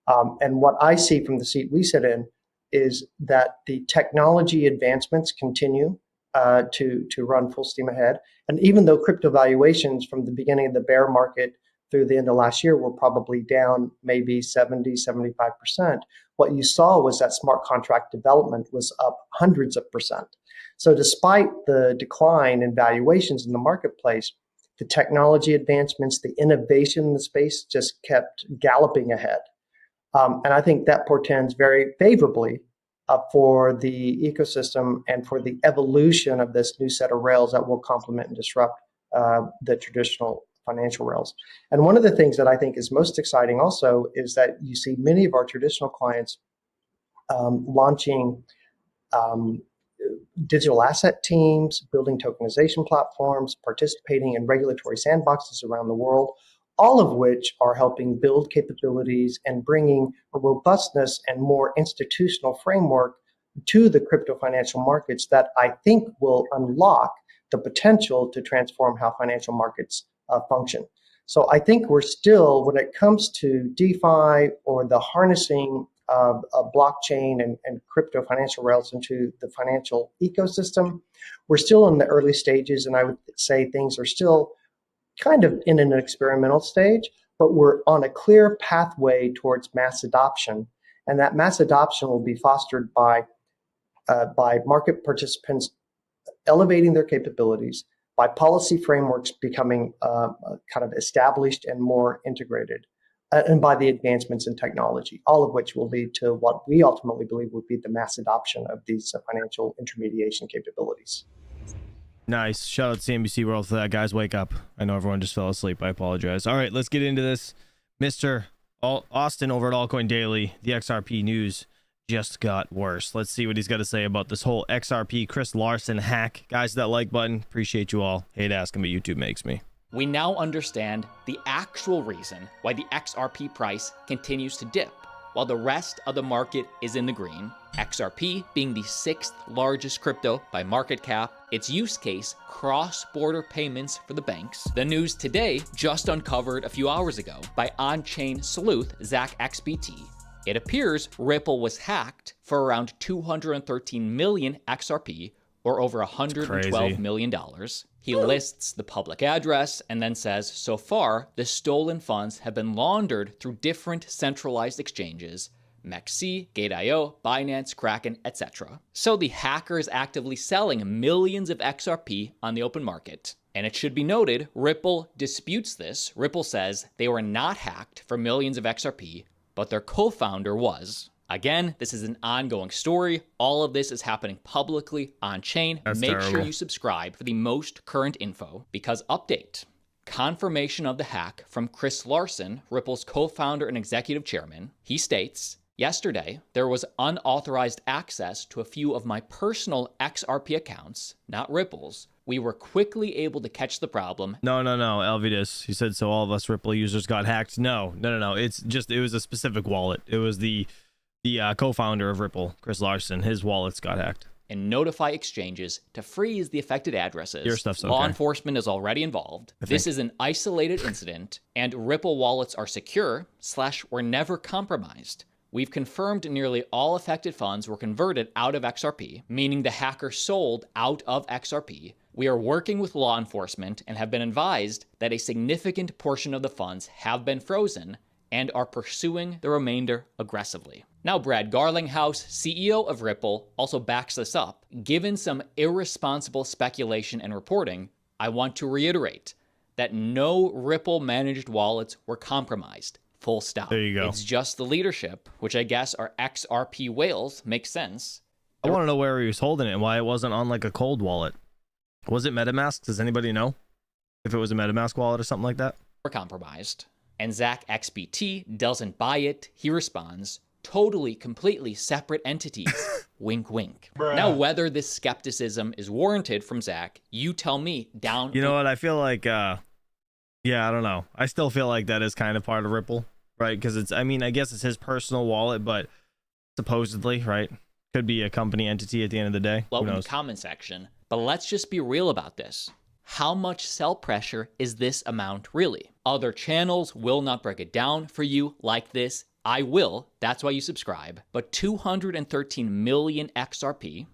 And what I see from the seat we sit in is that the technology advancements continue to run full steam ahead. And even though crypto valuations from the beginning of the bear market through the end of last year were probably down maybe 70-75%, what you saw was that smart contract development was up hundreds of percent. So despite the decline in valuations in the marketplace, the technology advancements, the innovation in the space just kept galloping ahead. And I think that portends very favorably for the ecosystem and for the evolution of this new set of rails that will complement and disrupt the traditional financial rails. And one of the things that I think is most exciting also is that you see many of our traditional clients launching digital asset teams, building tokenization platforms, participating in regulatory sandboxes around the world, all of which are helping build capabilities and bringing a robustness and more institutional framework to the crypto financial markets that I think will unlock the potential to transform how financial markets function. So I think we're still, when it comes to DeFi or the harnessing of blockchain and crypto financial rails into the financial ecosystem, we're still in the early stages, and I would say things are still kind of in an experimental stage, but we're on a clear pathway towards mass adoption. And that mass adoption will be fostered by market participants elevating their capabilities, by policy frameworks becoming kind of established and more integrated, and by the advancements in technology, all of which will lead to what we ultimately believe will be the mass adoption of these financial intermediation capabilities. Nice. Shout out to CNBC World for that, guys. Wake up. I know everyone just fell asleep. I apologize. All right, let's get into this. Mr. Austin over at Altcoin Daily. The XRP news just got worse. Let's see what he's got to say about this whole XRP Chris Larsen hack. Guys, that like button. Appreciate you all. Hate asking, but YouTube makes me. We now understand the actual reason why the XRP price continues to dip while the rest of the market is in the green. XRP being the 6th largest crypto by market cap, its use case, cross-border payments for the banks. The news today just uncovered a few hours ago by on-chain sleuth Zach XBT. It appears Ripple was hacked for around 213 million XRP, or over $112 million. He lists the public address and then says, so far, the stolen funds have been laundered through different centralized exchanges, MEXC, Gate.io, Binance, Kraken, etc. So the hacker is actively selling millions of XRP on the open market. And it should be noted, Ripple disputes this. Ripple says they were not hacked for millions of XRP, but their co-founder was. Again, this is an ongoing story. All of this is happening publicly on chain. Make sure you subscribe for the most current info, because update. Confirmation of the hack from Chris Larsen, Ripple's co-founder and executive chairman. He states, yesterday, there was unauthorized access to a few of my personal XRP accounts, not Ripple's. We were quickly able to catch the problem. No, Elvidus. He said, so all of us Ripple users got hacked. No. It's just, it was a specific wallet. It was the co-founder of Ripple, Chris Larsen. His wallets got hacked. And notify exchanges to freeze the affected addresses. Your stuff's okay. Law enforcement is already involved. This is an isolated incident, and Ripple wallets are secure / were never compromised. We've confirmed nearly all affected funds were converted out of XRP, meaning the hacker sold out of XRP. We are working with law enforcement and have been advised that a significant portion of the funds have been frozen and are pursuing the remainder aggressively. Now, Brad Garlinghouse, CEO of Ripple, also backs this up. Given some irresponsible speculation and reporting, I want to reiterate that no Ripple-managed wallets were compromised. Full stop. There you go. It's just the leadership, which I guess are XRP whales, makes sense. I want to know where he was holding it and why it wasn't on like a cold wallet. Was it MetaMask? Does anybody know if it was a MetaMask wallet or something like that? Were compromised. And Zach XBT doesn't buy it. He responds, totally, completely separate entities. Wink, wink. Bruh. Now, whether this skepticism is warranted from Zach, you tell me down. You know what? I feel like, yeah, I don't know. I still feel like that is kind of part of Ripple, right? Because it's, I mean, I guess it's his personal wallet, but supposedly, right? Could be a company entity at the end of the day. Low Who in the knows? comment section. But let's just be real about this. How much sell pressure is this amount really? Other channels will not break it down for you like this. I will. That's why you subscribe. But 213 million XRP,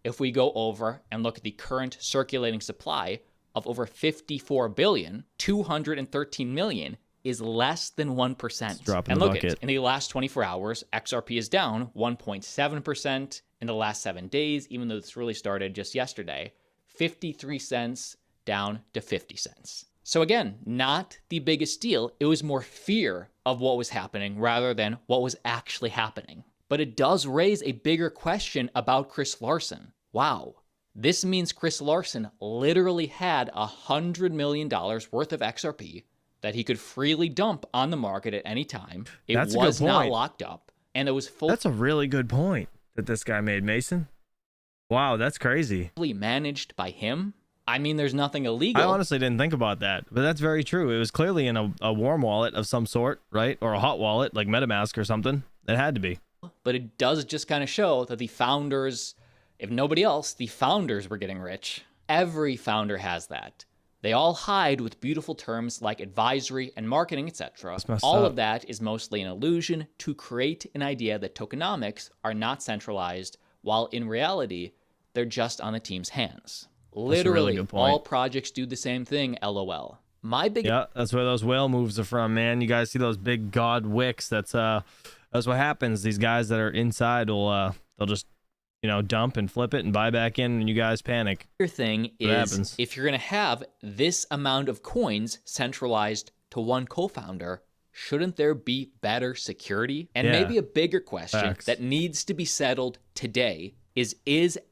if we go over and look at the current circulating supply of over 54 billion, 213 million is less than 1%. And look, in the last 24 hours, XRP is down 1.7%. In the last 7 days, even though this really started just yesterday, 53 cents down to 50 cents. So again, not the biggest deal. It was more fear of what was happening rather than what was actually happening. But it does raise a bigger question about Chris Larsen. Wow. This means Chris Larsen literally had $100 million worth of XRP that he could freely dump on the market at any time. It was not locked up, and it was full. That's a really good point that this guy made, Mason. Wow, that's crazy. Managed by him. I mean, there's nothing illegal. I honestly didn't think about that, but that's very true. It was clearly in a warm wallet of some sort, right? Or a hot wallet like MetaMask or something. It had to be. But it does just kind of show that the founders, if nobody else, the founders were getting rich. Every founder has that. They all hide with beautiful terms like advisory and marketing, etc. All of that is mostly an illusion to create an idea that tokenomics are not centralized, while in reality, they're just on the team's hands. Literally, really all projects do the same thing, LOL. Yeah, that's where those whale moves are from, man. You guys see those big god wicks? That's what happens. These guys that are inside will they'll just, you know, dump and flip it and buy back in, and you guys panic. Your thing is, if you're gonna have this amount of coins centralized to one co-founder, shouldn't there be better security? And maybe a bigger question that needs to be settled today is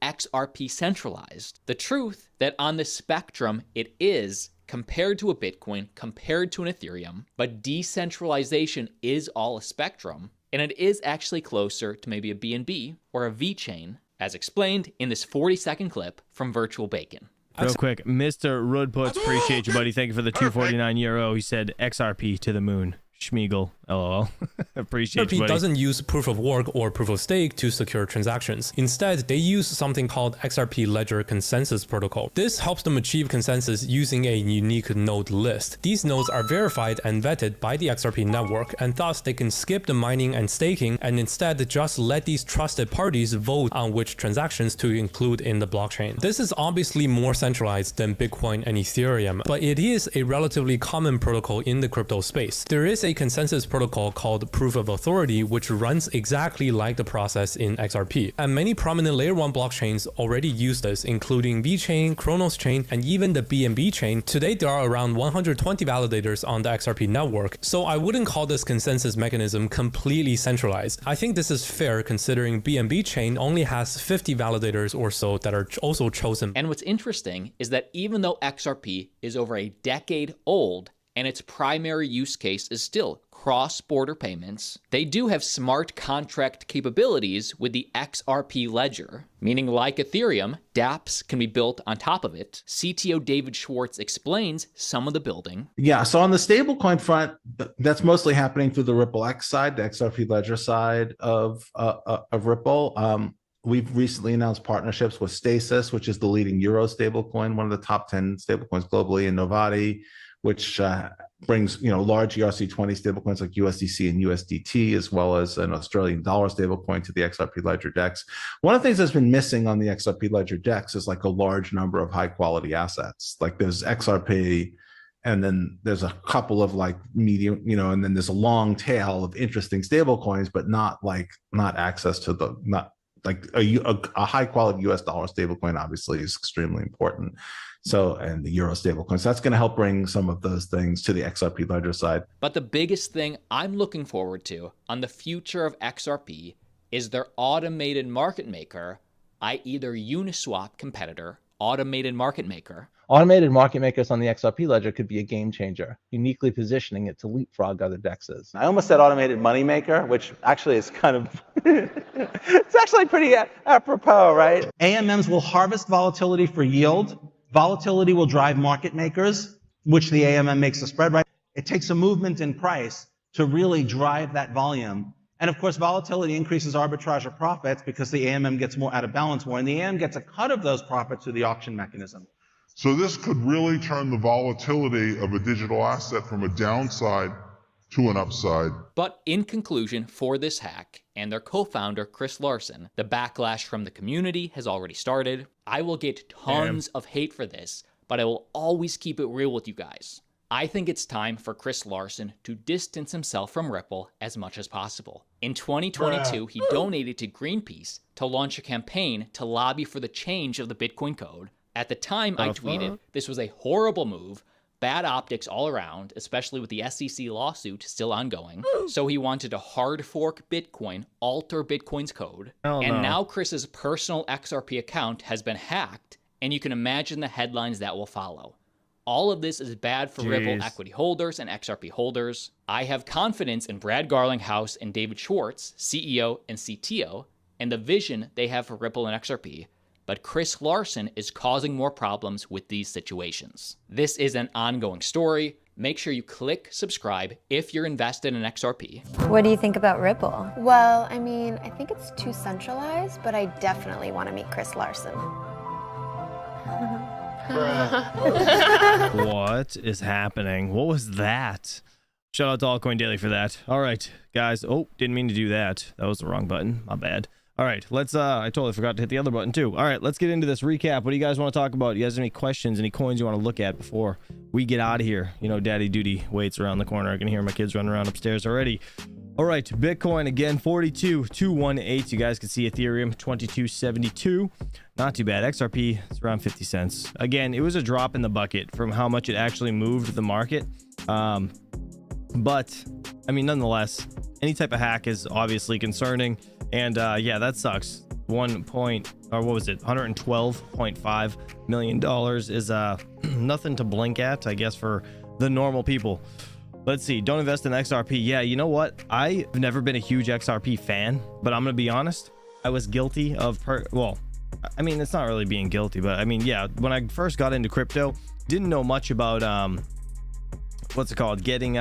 XRP centralized? The truth that on the spectrum it is, compared to a Bitcoin, compared to an Ethereum, but decentralization is all a spectrum, and it is actually closer to maybe a BNB or a VeChain, as explained in this 40-second clip from Virtual Bacon. Real quick, Mr. Rudputs, appreciate you, buddy. Thank you for the 249 euro. He said XRP to the moon. Schmiegel, lol. Appreciate you, XRP buddy. doesn't use proof of work or proof of stake to secure transactions. Instead, they use something called XRP Ledger Consensus Protocol. This helps them achieve consensus using a unique node list. These nodes are verified and vetted by the XRP network, and thus they can skip the mining and staking and instead just let these trusted parties vote on which transactions to include in the blockchain. This is obviously more centralized than Bitcoin and Ethereum, but it is a relatively common protocol in the crypto space. There is a consensus protocol called Proof of Authority, which runs exactly like the process in XRP. And many prominent layer 1 blockchains already use this, including VeChain, Kronos Chain, and even the BNB chain. Today, there are around 120 validators on the XRP network, so I wouldn't call this consensus mechanism completely centralized. I think this is fair considering BNB chain only has 50 validators or so that are also chosen. And what's interesting is that even though XRP is over a decade old, and its primary use case is still cross-border payments, they do have smart contract capabilities with the XRP ledger, meaning like Ethereum, dApps can be built on top of it. CTO David Schwartz explains some of the building. Yeah, so on the stablecoin front, that's mostly happening through the Ripple X side, the XRP ledger side of Ripple. We've recently announced partnerships with Stasis, which is the leading Euro stablecoin, one of the top 10 stablecoins globally, and Novati, which brings large ERC20 stablecoins like USDC and USDT, as well as an Australian dollar stablecoin to the XRP Ledger DEX. One of the things that's been missing on the XRP Ledger DEX is like a large number of high quality assets. Like there's XRP, and then there's a couple of like medium, and then there's a long tail of interesting stablecoins, but not access to a high quality US dollar stablecoin obviously is extremely important. So, and the Euro stablecoin. So that's going to help bring some of those things to the XRP ledger side. But the biggest thing I'm looking forward to on the future of XRP is their automated market maker, i.e. their Uniswap competitor, automated market maker. Automated market makers on the XRP ledger could be a game changer, uniquely positioning it to leapfrog other DEXs. I almost said automated money maker, which actually is kind of, it's actually pretty apropos, right? AMMs will harvest volatility for yield. Volatility will drive market makers, which the AMM makes the spread, right? It takes a movement in price to really drive that volume. And of course, volatility increases arbitrage or profits because the AMM gets more out of balance more, and the AMM gets a cut of those profits through the auction mechanism. So this could really turn the volatility of a digital asset from a downside to an upside. But in conclusion, for this hack and their co-founder, Chris Larsen, the backlash from the community has already started. I will get tons of hate for this, but I will always keep it real with you guys. I think it's time for Chris Larsen to distance himself from Ripple as much as possible. In 2022, he donated to Greenpeace to launch a campaign to lobby for the change of the Bitcoin code. At the time, I tweeted, this was a horrible move, bad optics all around, especially with the SEC lawsuit still ongoing. So he wanted to hard fork Bitcoin, alter Bitcoin's code. And now Chris's personal XRP account has been hacked, and you can imagine the headlines that will follow. All of this is bad for Ripple equity holders and XRP holders. I have confidence in Brad Garlinghouse and David Schwartz, CEO and CTO, and the vision they have for Ripple and XRP. But Chris Larsen is causing more problems with these situations. This is an ongoing story. Make sure you click subscribe if you're invested in XRP. What do you think about Ripple? Well, I mean, I think it's too centralized, but I definitely want to meet Chris Larsen. What is happening? What was that? Shout out to Altcoin Daily for that. All right, guys. Oh, didn't mean to do that. That was the wrong button. My bad. All right, let's, I totally forgot to hit the other button too. All right, let's get into this recap. What do you guys want to talk about? You guys have any questions, any coins you want to look at before we get out of here? You know, Daddy Duty waits around the corner. I can hear my kids running around upstairs already. All right, Bitcoin again, 42,218. You guys can see Ethereum, 2272. Not too bad. XRP is around 50 cents. Again, it was a drop in the bucket from how much it actually moved the market. But, I mean, nonetheless, any type of hack is obviously concerning. And yeah, that sucks. $112.5 million is nothing to blink at, I guess, for the normal people. Let's see. Don't invest in XRP. Yeah, you know what? I've never been a huge XRP fan, but I'm gonna be honest. I was guilty of well, I mean, it's not really being guilty, but I mean, yeah, when I first got into crypto, didn't know much about what's it called? Getting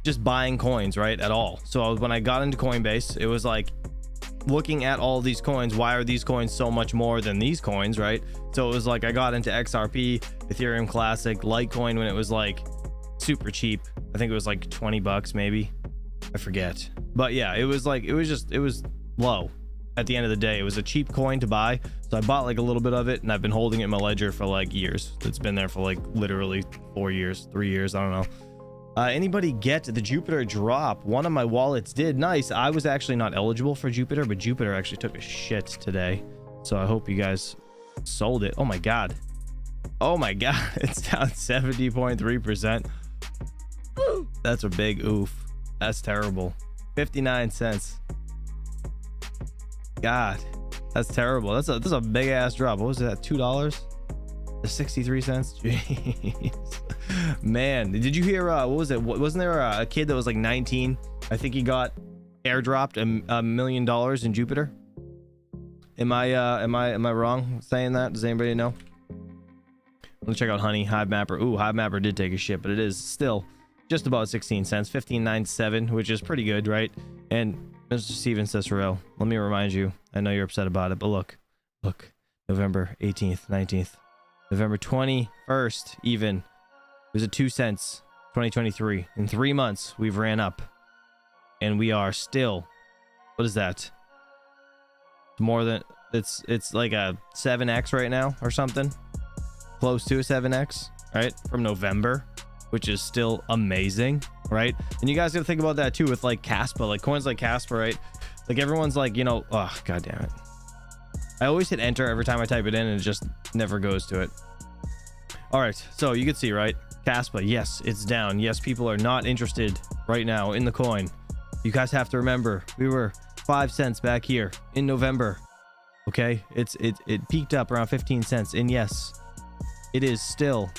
just buying coins, right? At all. So when I got into Coinbase, it was like looking at all these coins, why are these coins so much more than these coins, right? So it was like I got into XRP, Ethereum Classic, Litecoin when it was like super cheap. I think it was like 20 bucks maybe. I forget. But yeah, it was like, it was low. At the end of the day, it was a cheap coin to buy. So I bought like a little bit of it, and I've been holding it in my ledger for like years. It's been there for like literally 4 years, 3 years, I don't know. Anybody get the Jupiter drop? One of my wallets did. Nice. I was actually not eligible for Jupiter, but Jupiter actually took a shit today. So I hope you guys sold it. Oh my god. Oh my god. It's down 70.3%. That's a big oof. That's terrible. 59 cents. God, that's terrible. That's a big ass drop. What was that? $2 to 63 cents. Jeez. Man, did you hear what was it? Wasn't there a kid that was like 19? I think he got airdropped $1 million in Jupiter. Am I wrong saying that? Does anybody know? Let's check out Hivemapper. Ooh, Hivemapper did take a shit, but it is still just about 16 cents, 15.97, which is pretty good, right? And Mr. Steven Cicero, let me remind you, I know you're upset about it, but look, November 18th, 19th, November 21st, even, it was at 2 cents, 2023. In 3 months, we've ran up, and we are still, what is that? More than, it's like a 7x right now or something, close to a 7x, right? From November, which is still amazing, right? And you guys gotta think about that too with like Kaspa, like coins like Kaspa, right? Like everyone's like, you know, oh god damn it, I always hit enter every time I type it in and it just never goes to it. All right, so you can see, right, Kaspa, yes, it's down. Yes, people are not interested right now in the coin. You guys have to remember, we were 5 cents back here in November. Okay, it peaked up around 15 cents, and yes, it is still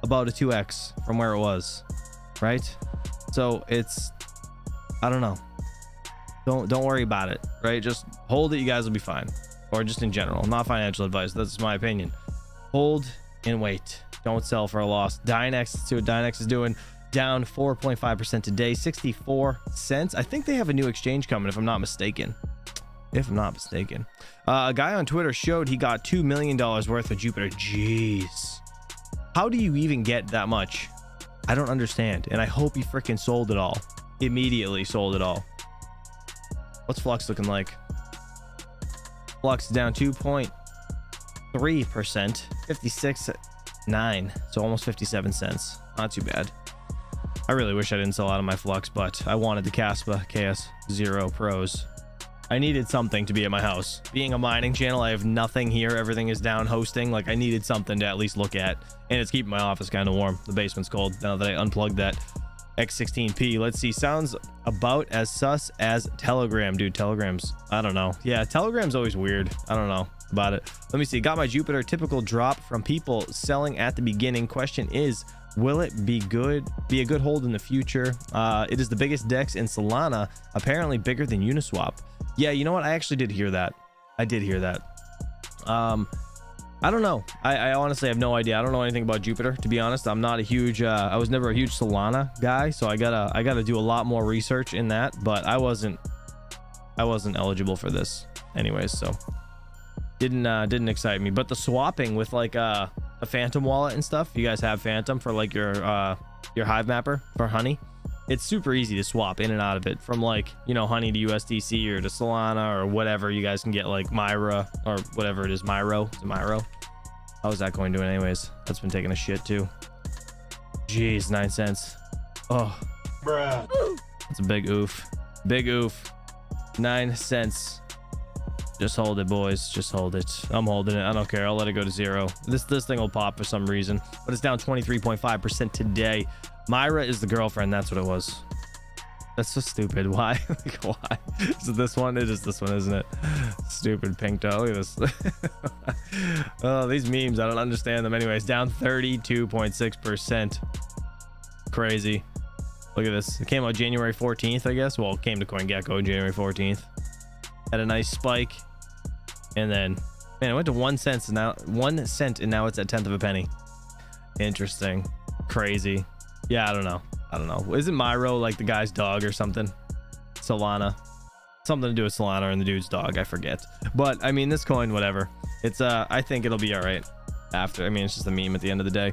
about a 2x from where it was, right? So it's, I don't know. Don't worry about it, right? Just hold it. You guys will be fine. Or just in general, not financial advice. That's my opinion. Hold and wait. Don't sell for a loss. Dynex, let's see what Dynex is doing. Down 4.5% today, 64 cents. I think they have a new exchange coming, if I'm not mistaken. A guy on Twitter showed he got $2 million worth of Jupiter. Jeez. How do you even get that much? I don't understand. And I hope he freaking sold it all. Immediately sold it all. What's Flux looking like? Flux down 2.3%, 56.9, so almost 57 cents. Not too bad. I really wish I didn't sell out of my Flux, but I wanted the Kaspa KS0 Pros. I needed something to be at my house. Being a mining channel, I have nothing here. Everything is down hosting. Like, I needed something to at least look at, and it's keeping my office kind of warm. The basement's cold now that I unplugged that X16P. Let's see. Sounds about as sus as Telegram, dude. Telegram's, I don't know. Yeah, Telegram's always weird. I don't know about it. Let me see. Got my Jupiter. Typical drop from people selling at the beginning. Question is, will it be a good hold in the future? It is the biggest DEX in Solana, apparently bigger than Uniswap. Yeah, you know what? I actually did hear that. I did hear that. I don't know. I honestly have no idea. I don't know anything about Jupiter, to be honest. I'm not a huge I was never a huge Solana guy, so I gotta do a lot more research in that, but I wasn't eligible for this anyways, so didn't excite me. But the swapping with like a Phantom wallet and stuff, you guys have Phantom for like your Hivemapper for Honey. It's super easy to swap in and out of it from, like, you know, Honey to USDC or to Solana or whatever. You guys can get like Myra or whatever it is. Myro. Is it Myro? How is that going doing anyways? That's been taking a shit too. Jeez, 9 cents. Oh, bruh. That's a big oof. Big oof. 9 cents. Just hold it, boys. Just hold it. I'm holding it. I don't care. I'll let it go to 0. This thing will pop for some reason, but it's down 23.5% today. Myra is the girlfriend. That's what it was. That's so stupid. Why? Like, why? Is it this one? It is this one, isn't it? Stupid pink toe. Look at this. Oh, these memes. I don't understand them. Anyways, down 32.6%. Crazy. Look at this. It came out January 14th, I guess. Well, it came to CoinGecko January 14th. Had a nice spike. And then, man, it went to 1 cent. And now 1 cent, and now it's at 1/10 of a penny. Interesting. Crazy. Yeah, I don't know. Isn't Myro like the guy's dog or something? Solana. Something to do with Solana and the dude's dog. I forget. But, I mean, this coin, whatever. It's, I think it'll be all right after. I mean, it's just a meme at the end of the day.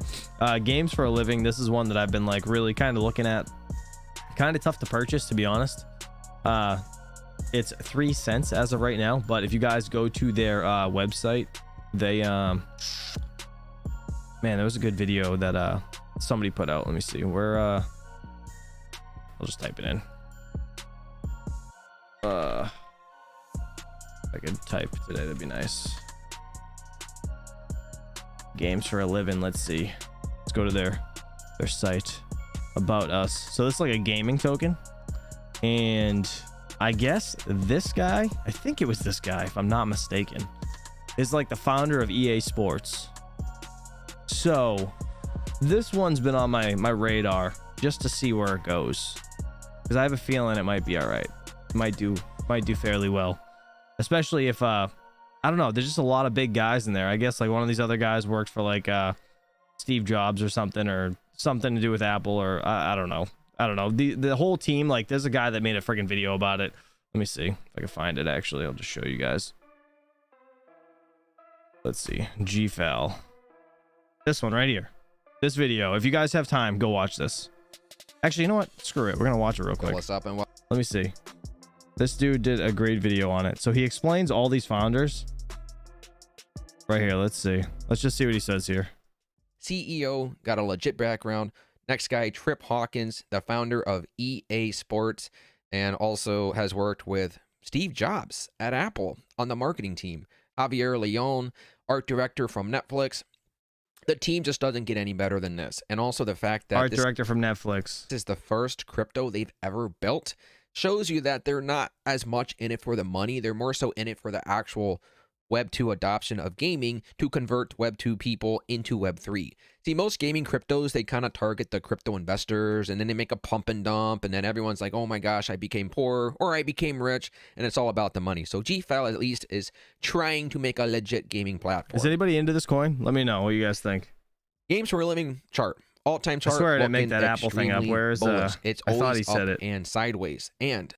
Games for a living. This is one that I've been, like, really kind of looking at. Kind of tough to purchase, to be honest. It's 3 cents as of right now. But if you guys go to their website, they, man, there was a good video that, somebody put out. Let me see where I'll just type it in. If I could type today, that'd be nice. Games for a living. Let's see. Let's go to their site. About us. So this is like a gaming token, and I guess this guy, I think it was this guy if I'm not mistaken, is like the founder of EA Sports. So this one's been on my radar just to see where it goes, because I have a feeling it might be all right. It might do fairly well, especially if I don't know, there's just a lot of big guys in there. I guess like one of these other guys worked for like Steve Jobs or something to do with Apple, or I don't know. The whole team, like, there's a guy that made a freaking video about it. Let me see if I can find it. Actually, I'll just show you guys. Let's see. GFAL. This one right here. This video. If you guys have time, go watch this. Actually, you know what? Screw it. We're gonna watch it real quick. What's up and what? Let me see. This dude did a great video on it. So he explains all these founders. Right here. Let's see. Let's just see what he says here. CEO, got a legit background. Next guy, Trip Hawkins, the founder of EA Sports, and also has worked with Steve Jobs at Apple on the marketing team. Javier Leon, art director from Netflix. The team just doesn't get any better than this. And also the fact that art director from Netflix, this is the first crypto they've ever built, shows you that they're not as much in it for the money. They're more so in it for the actual Web 2 adoption of gaming to convert Web 2 people into Web 3. See, most gaming cryptos, they kind of target the crypto investors, and then they make a pump and dump, and then everyone's like, oh my gosh, I became poor, or I became rich, and it's all about the money. So GFAL at least is trying to make a legit gaming platform. Is anybody into this coin? Let me know what you guys think. Games for a living chart. All-time chart. I swear I didn't make that Apple thing up. Where is it's I thought always he said up it. and sideways. And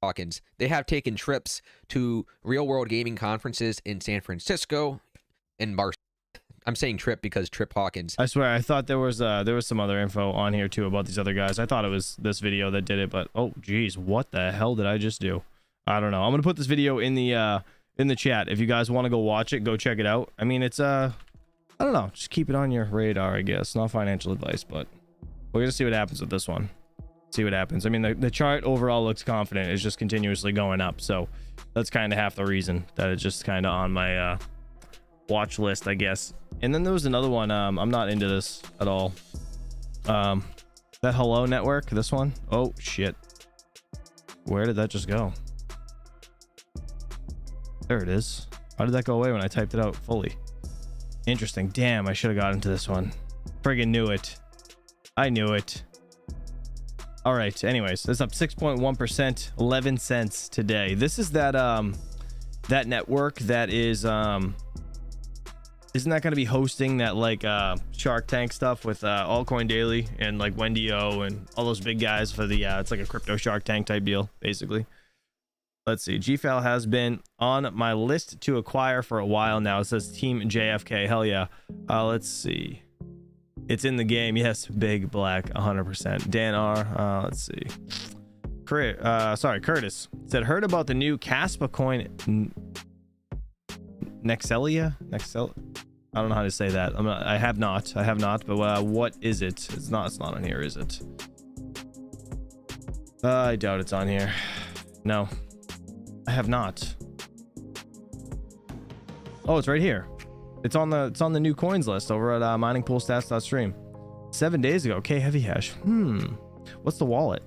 Hawkins, they have taken trips to real-world gaming conferences in San Francisco and Barcelona. I'm saying Trip because Trip Hawkins. I swear, I thought there was some other info on here too about these other guys. I thought it was this video that did it, but oh geez, what the hell did I just do? I don't know. I'm gonna put this video in the chat. If you guys want to go watch it, go check it out. I mean, it's I don't know. Just keep it on your radar, I guess. Not financial advice, but we're gonna see what happens with this one. See what happens. I mean, the chart overall looks confident. It's just continuously going up, so that's kind of half the reason that it's just kind of on my watch list, I guess. And then there was another one. I'm not into this at all. That Hello Network, this one. Oh shit, where did that just go? There it is. How did that go away when I typed it out fully? Interesting. Damn, I should have got into this one. Friggin' knew it. I knew it. All right, anyways, it's up 6.1%, 11 cents today. This is that that network that is isn't that going to be hosting that like Shark Tank stuff with Altcoin Daily and like Wendy O and all those big guys for the it's like a crypto Shark Tank type deal, basically. Let's see. GFAL has been on my list to acquire for a while now. It says Team JFK. Hell yeah. Let's see. It's in the game. Yes, big black 100%. Dan R. Let's see. Curtis said, heard about the new Kaspa coin Nexelia? I don't know how to say that. I have not, but what is it? It's not on here, is it? I doubt it's on here. No, I have not. Oh, it's right here. It's on the new coins list over at miningpoolstats.stream. 7 days ago. Okay, heavy hash. What's the wallet?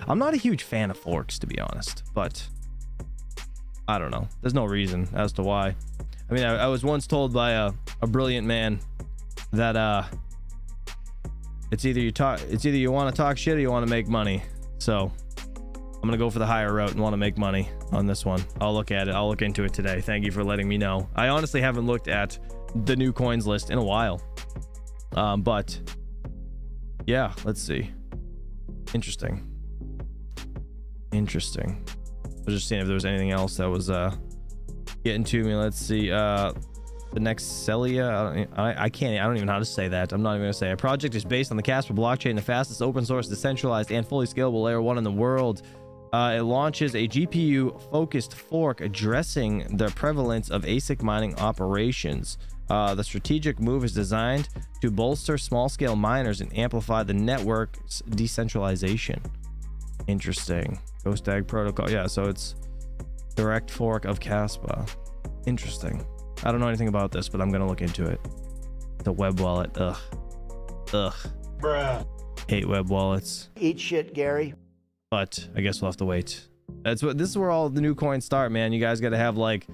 I'm not a huge fan of forks, to be honest, but I don't know. There's no reason as to why. I mean, I was once told by a brilliant man that it's either you want to talk shit or you want to make money. So I'm gonna go for the higher route and want to make money on this one. I'll look at it. I'll look into it today. Thank you for letting me know. I honestly haven't looked at the new coins list in a while. But yeah, let's see. Interesting. I was just seeing if there was anything else that was getting to me. Let's see. The Nexelia. I don't even know how to say that. I'm not even gonna say. A project is based on the Kaspa blockchain, the fastest open source, decentralized, and fully scalable layer 1 in the world. It launches a GPU-focused fork addressing the prevalence of ASIC mining operations. The strategic move is designed to bolster small-scale miners and amplify the network's decentralization. Interesting. Ghost Tag protocol. Yeah, so it's direct fork of Kaspa. Interesting. I don't know anything about this, but I'm gonna look into it. The web wallet. Ugh. Bruh. Hate web wallets. Eat shit, Gary. But I guess we'll have to wait. This is where all the new coins start, man. You guys got to have like,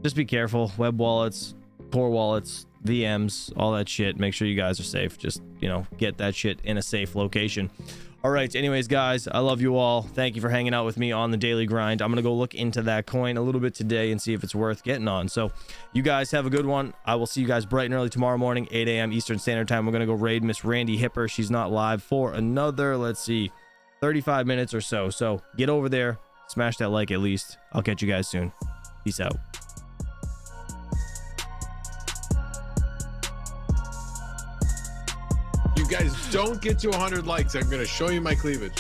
just be careful. Web wallets, core wallets, VMs, all that shit. Make sure you guys are safe. Just, get that shit in a safe location. All right. Anyways, guys, I love you all. Thank you for hanging out with me on the daily grind. I'm going to go look into that coin a little bit today and see if it's worth getting on. So you guys have a good one. I will see you guys bright and early tomorrow morning, 8 a.m. Eastern Standard Time. We're going to go raid Miss Randy Hipper. She's not live for another, let's see, 35 minutes or so. So get over there, smash that like at least. I'll catch you guys soon. Peace out. You guys don't get to 100 likes. I'm going to show you my cleavage.